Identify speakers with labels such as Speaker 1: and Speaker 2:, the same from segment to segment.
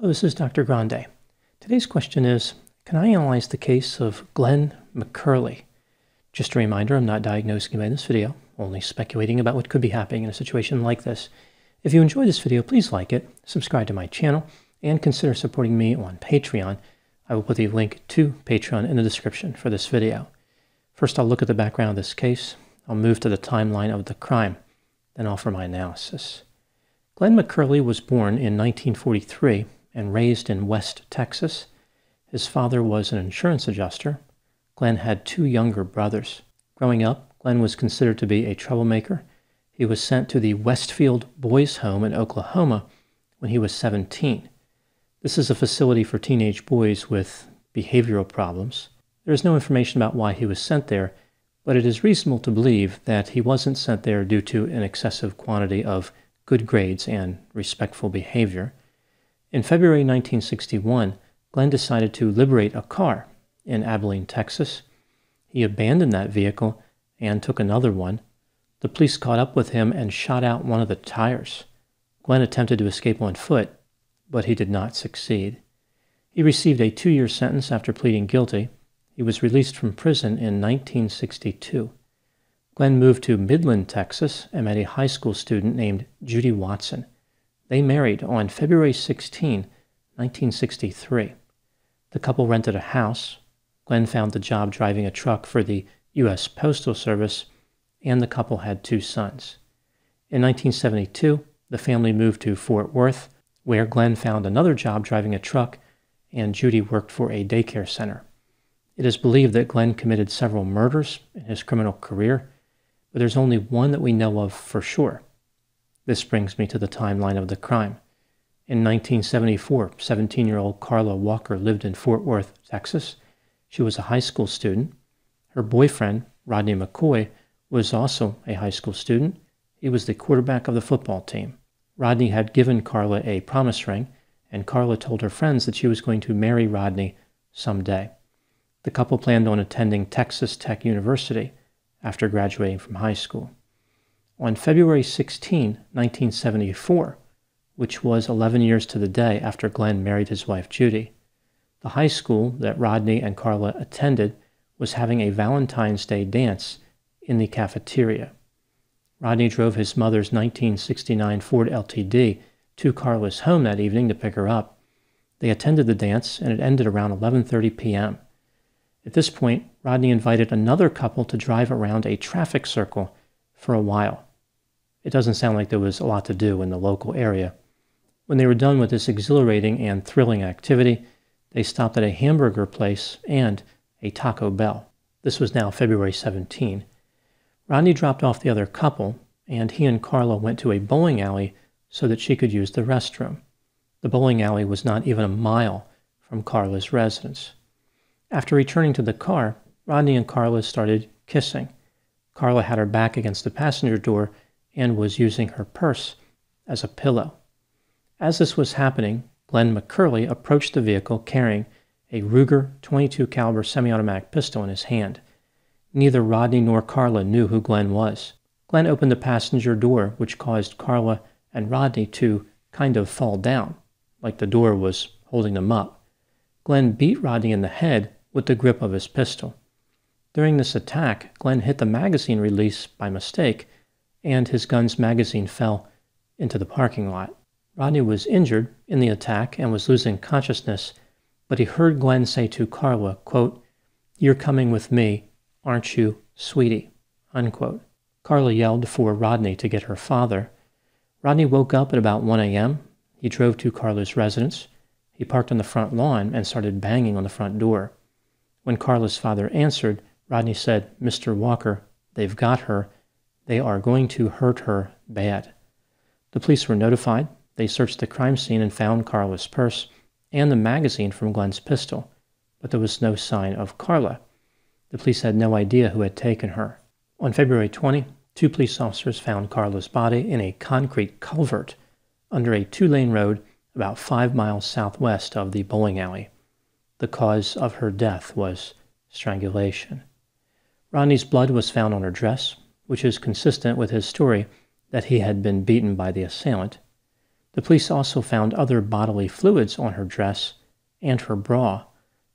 Speaker 1: Hello, this is Dr. Grande. Today's question is, can I analyze the case of Glen McCurley? Just a reminder, I'm not diagnosing anybody in this video, only speculating about what could be happening in a situation like this. If you enjoyed this video, please like it, subscribe to my channel, and consider supporting me on Patreon. I will put the link to Patreon in the description for this video. First, I'll look at the background of this case. I'll move to the timeline of the crime, then offer my analysis. Glen McCurley was born in 1943 and raised in West Texas. His father was an insurance adjuster. Glen had two younger brothers. Growing up, Glen was considered to be a troublemaker. He was sent to the Westfield Boys Home in Oklahoma when he was 17. This is a facility for teenage boys with behavioral problems. There is no information about why he was sent there, but it is reasonable to believe that he wasn't sent there due to an excessive quantity of good grades and respectful behavior. In February 1961, Glen decided to liberate a car in Abilene, Texas. He abandoned that vehicle and took another one. The police caught up with him and shot out one of the tires. Glen attempted to escape on foot, but he did not succeed. He received a 2-year sentence after pleading guilty. He was released from prison in 1962. Glen moved to Midland, Texas, and met a high school student named Judy Watson. They married on February 16, 1963. The couple rented a house. Glen found a job driving a truck for the U.S. Postal Service, and the couple had 2 sons. In 1972, the family moved to Fort Worth, where Glen found another job driving a truck, and Judy worked for a daycare center. It is believed that Glen committed several murders in his criminal career, but there's only one that we know of for sure. This brings me to the timeline of the crime. In 1974, 17-year-old Carla Walker lived in Fort Worth, Texas. She was a high school student. Her boyfriend, Rodney McCoy, was also a high school student. He was the quarterback of the football team. Rodney had given Carla a promise ring, and Carla told her friends that she was going to marry Rodney someday. The couple planned on attending Texas Tech University after graduating from high school. On February 16, 1974, which was 11 years to the day after Glen married his wife Judy, the high school that Rodney and Carla attended was having a Valentine's Day dance in the cafeteria. Rodney drove his mother's 1969 Ford LTD to Carla's home that evening to pick her up. They attended the dance, and it ended around 11:30 p.m. At this point, Rodney invited another couple to drive around a traffic circle for a while. It doesn't sound like there was a lot to do in the local area. When they were done with this exhilarating and thrilling activity, they stopped at a hamburger place and a Taco Bell. This was now February 17. Rodney dropped off the other couple, and he and Carla went to a bowling alley so that she could use the restroom. The bowling alley was not even a mile from Carla's residence. After returning to the car, Rodney and Carla started kissing. Carla had her back against the passenger door and was using her purse as a pillow. As this was happening, Glen McCurley approached the vehicle carrying a Ruger .22 caliber semi-automatic pistol in his hand. Neither Rodney nor Carla knew who Glen was. Glen opened the passenger door, which caused Carla and Rodney to kind of fall down, like the door was holding them up. Glen beat Rodney in the head with the grip of his pistol. During this attack, Glen hit the magazine release by mistake, and his gun's magazine fell into the parking lot. Rodney was injured in the attack and was losing consciousness, but he heard Glen say to Carla, quote, "You're coming with me, aren't you, sweetie?" unquote. Carla yelled for Rodney to get her father. Rodney woke up at about 1 a.m. He drove to Carla's residence. He parked on the front lawn and started banging on the front door. When Carla's father answered, Rodney said, "Mr. Walker, they've got her. They are going to hurt her bad." The police were notified. They searched the crime scene and found Carla's purse and the magazine from Glen's pistol, but there was no sign of Carla. The police had no idea who had taken her. On February 20, 2 police officers found Carla's body in a concrete culvert under a 2-lane road about 5 miles southwest of the bowling alley. The cause of her death was strangulation. Rodney's blood was found on her dress, which is consistent with his story that he had been beaten by the assailant. The police also found other bodily fluids on her dress and her bra,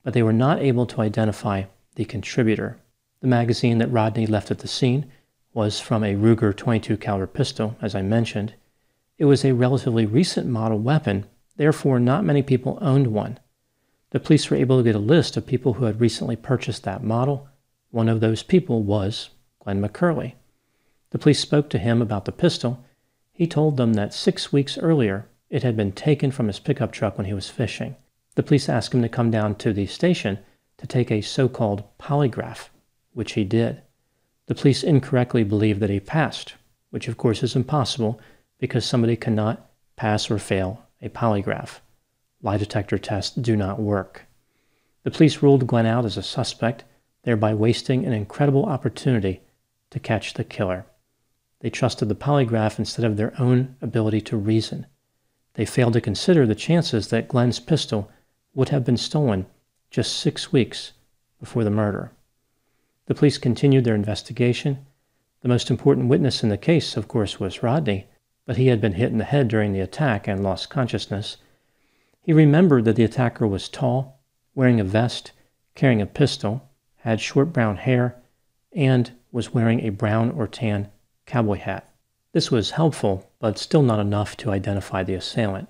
Speaker 1: but they were not able to identify the contributor. The magazine that Rodney left at the scene was from a Ruger .22 caliber pistol, as I mentioned. It was a relatively recent model weapon, therefore not many people owned one. The police were able to get a list of people who had recently purchased that model. One of those people was Glen McCurley. The police spoke to him about the pistol. He told them that 6 weeks earlier it had been taken from his pickup truck when he was fishing. The police asked him to come down to the station to take a so-called polygraph, which he did. The police incorrectly believed that he passed, which of course is impossible because somebody cannot pass or fail a polygraph. Lie detector tests do not work. The police ruled Glen out as a suspect, thereby wasting an incredible opportunity to catch the killer. They trusted the polygraph instead of their own ability to reason. They failed to consider the chances that Glen's pistol would have been stolen just 6 weeks before the murder. The police continued their investigation. The most important witness in the case, of course, was Rodney, but he had been hit in the head during the attack and lost consciousness. He remembered that the attacker was tall, wearing a vest, carrying a pistol, had short brown hair, and was wearing a brown or tan cowboy hat. This was helpful, but still not enough to identify the assailant.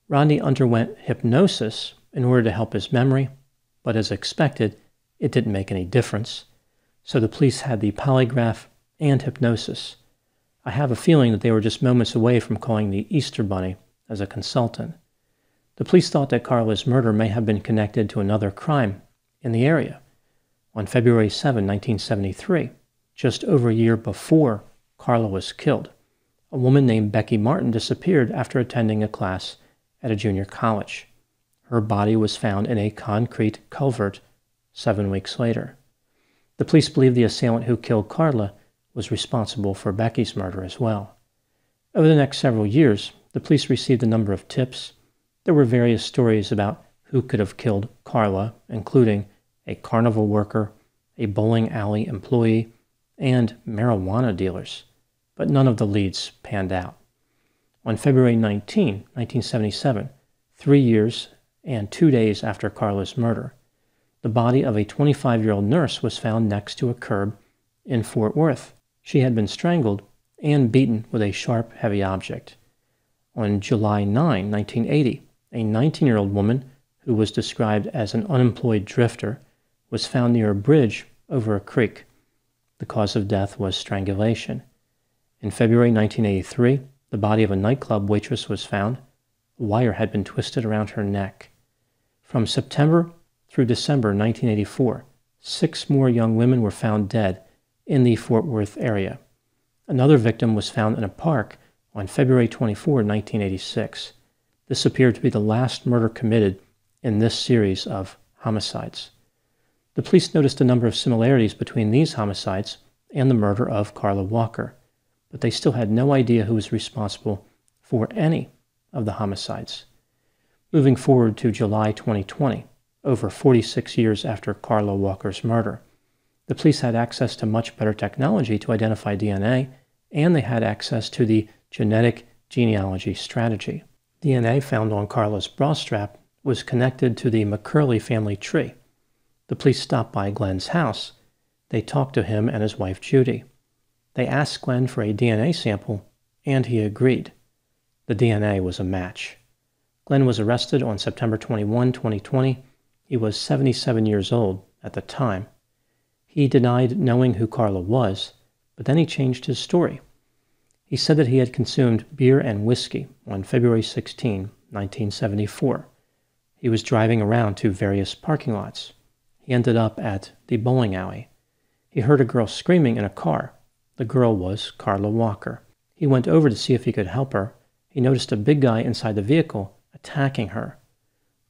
Speaker 1: Rodney underwent hypnosis in order to help his memory, but as expected, it didn't make any difference. So the police had the polygraph and hypnosis. I have a feeling that they were just moments away from calling the Easter Bunny as a consultant. The police thought that Carla's murder may have been connected to another crime in the area. On February 7, 1973, just over a year before Carla was killed, a woman named Becky Martin disappeared after attending a class at a junior college. Her body was found in a concrete culvert 7 weeks later. The police believe the assailant who killed Carla was responsible for Becky's murder as well. Over the next several years, the police received a number of tips. There were various stories about who could have killed Carla, including a carnival worker, a bowling alley employee, and marijuana dealers, but none of the leads panned out. On February 19, 1977, 3 years and 2 days after Carla's murder, the body of a 25-year-old nurse was found next to a curb in Fort Worth. She had been strangled and beaten with a sharp, heavy object. On July 9, 1980, a 19-year-old woman who was described as an unemployed drifter was found near a bridge over a creek. The cause of death was strangulation. In February 1983, the body of a nightclub waitress was found. A wire had been twisted around her neck. From September through December 1984, 6 more young women were found dead in the Fort Worth area. Another victim was found in a park on February 24, 1986. This appeared to be the last murder committed in this series of homicides. The police noticed a number of similarities between these homicides and the murder of Carla Walker, but they still had no idea who was responsible for any of the homicides. Moving forward to July 2020, over 46 years after Carla Walker's murder, the police had access to much better technology to identify DNA, and they had access to the genetic genealogy strategy. DNA found on Carla's bra strap was connected to the McCurley family tree. The police stopped by Glen's house. They talked to him and his wife Judy. They asked Glen for a DNA sample, and he agreed. The DNA was a match. Glen was arrested on September 21, 2020. He was 77 years old at the time. He denied knowing who Carla was, but then he changed his story. He said that he had consumed beer and whiskey on February 16, 1974. He was driving around to various parking lots. He ended up at the bowling alley. He heard a girl screaming in a car. The girl was Carla Walker. He went over to see if he could help her. He noticed a big guy inside the vehicle attacking her.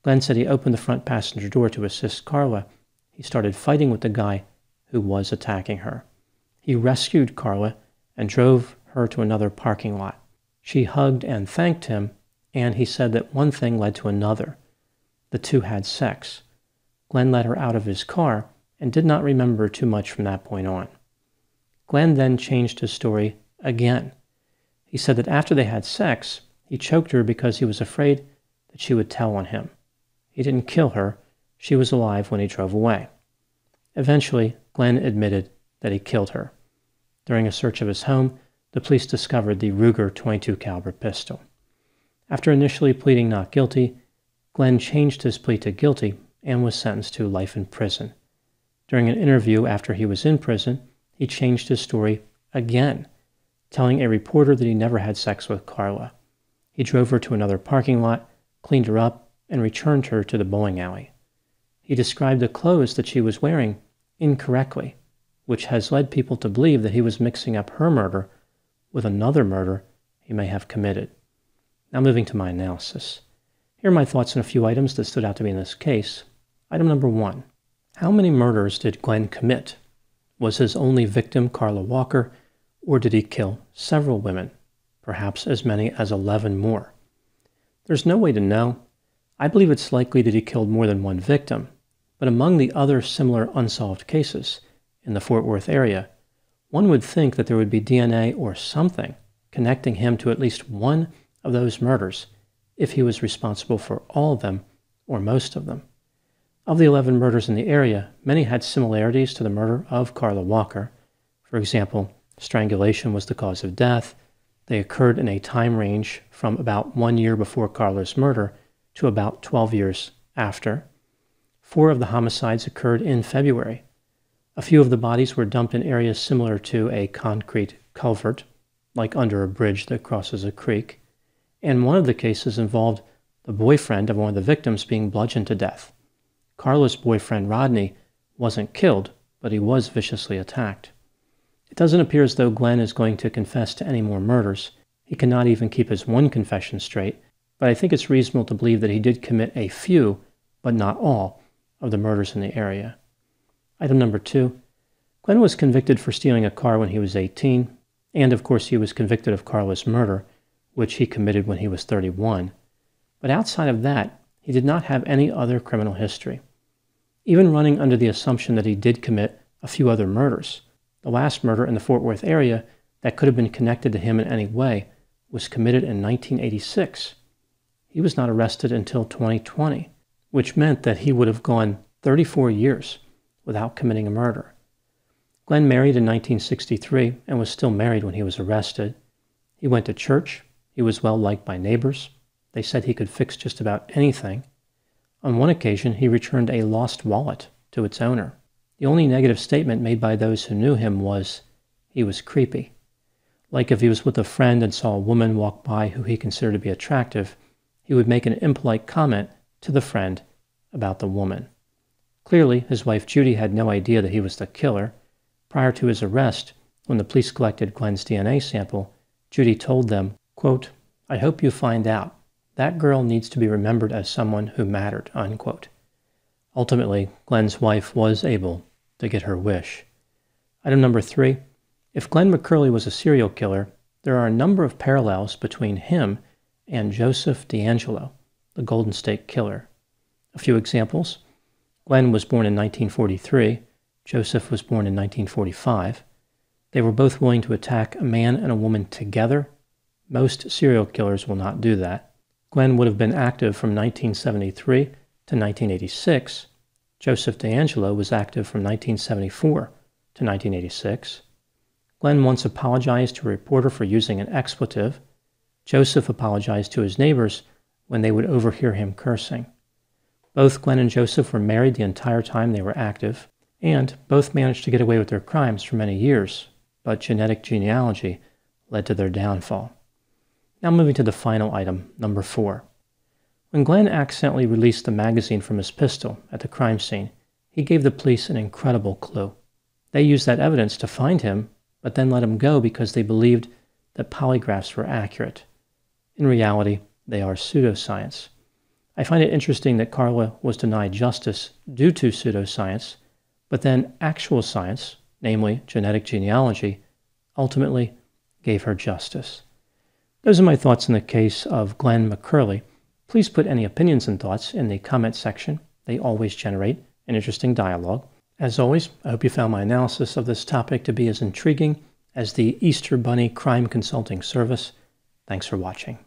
Speaker 1: Glen said he opened the front passenger door to assist Carla. He started fighting with the guy who was attacking her. He rescued Carla and drove her to another parking lot. She hugged and thanked him, and he said that one thing led to another. The two had sex. Glen let her out of his car and did not remember too much from that point on. Glen then changed his story again. He said that after they had sex, He choked her because he was afraid that she would tell on him. He didn't kill her. She was alive when he drove away. Eventually, Glen admitted that he killed her. During a search of his home, the police discovered the Ruger .22 caliber pistol. After initially pleading not guilty, Glen changed his plea to guilty and was sentenced to life in prison. During an interview after he was in prison, he changed his story again, telling a reporter that he never had sex with Carla. He drove her to another parking lot, cleaned her up, and returned her to the bowling alley. He described the clothes that she was wearing incorrectly, which has led people to believe that he was mixing up her murder with another murder he may have committed. Now moving to my analysis. Here are my thoughts on a few items that stood out to me in this case. Item number 1. How many murders did Glen commit? Was his only victim Carla Walker, or did he kill several women, perhaps as many as 11 more? There's no way to know. I believe it's likely that he killed more than one victim, but among the other similar unsolved cases in the Fort Worth area, one would think that there would be DNA or something connecting him to at least one of those murders if he was responsible for all of them or most of them. Of the 11 murders in the area, many had similarities to the murder of Carla Walker. For example, strangulation was the cause of death. They occurred in a time range from about 1 year before Carla's murder to about 12 years after. 4 of the homicides occurred in February. A few of the bodies were dumped in areas similar to a concrete culvert, like under a bridge that crosses a creek. And one of the cases involved the boyfriend of one of the victims being bludgeoned to death. Carla's boyfriend, Rodney, wasn't killed, but he was viciously attacked. It doesn't appear as though Glen is going to confess to any more murders. He cannot even keep his one confession straight, but I think it's reasonable to believe that he did commit a few, but not all, of the murders in the area. Item number 2. Glen was convicted for stealing a car when he was 18, and of course he was convicted of Carla's murder, which he committed when he was 31. But outside of that, he did not have any other criminal history. Even running under the assumption that he did commit a few other murders, the last murder in the Fort Worth area that could have been connected to him in any way was committed in 1986. He was not arrested until 2020, which meant that he would have gone 34 years without committing a murder. Glen married in 1963 and was still married when he was arrested. He went to church. He was well liked by neighbors. They said he could fix just about anything. On one occasion, he returned a lost wallet to its owner. The only negative statement made by those who knew him was, he was creepy. Like if he was with a friend and saw a woman walk by who he considered to be attractive, he would make an impolite comment to the friend about the woman. Clearly, his wife Judy had no idea that he was the killer. Prior to his arrest, when the police collected Glen's DNA sample, Judy told them, quote, "I hope you find out. That girl needs to be remembered as someone who mattered," unquote. Ultimately, Glen's wife was able to get her wish. Item number 3. If Glen McCurley was a serial killer, there are a number of parallels between him and Joseph DeAngelo, the Golden State Killer. A few examples. Glen was born in 1943. Joseph was born in 1945. They were both willing to attack a man and a woman together. Most serial killers will not do that. Glen would have been active from 1973 to 1986. Joseph DeAngelo was active from 1974 to 1986. Glen once apologized to a reporter for using an expletive. Joseph apologized to his neighbors when they would overhear him cursing. Both Glen and Joseph were married the entire time they were active, and both managed to get away with their crimes for many years, but genetic genealogy led to their downfall. Now moving to the final item, number 4. When Glen accidentally released the magazine from his pistol at the crime scene, he gave the police an incredible clue. They used that evidence to find him, but then let him go because they believed that polygraphs were accurate. In reality, they are pseudoscience. I find it interesting that Carla was denied justice due to pseudoscience, but then actual science, namely genetic genealogy, ultimately gave her justice. Those are my thoughts in the case of Glen McCurley. Please put any opinions and thoughts in the comment section. They always generate an interesting dialogue. As always, I hope you found my analysis of this topic to be as intriguing as the Easter Bunny Crime Consulting Service. Thanks for watching.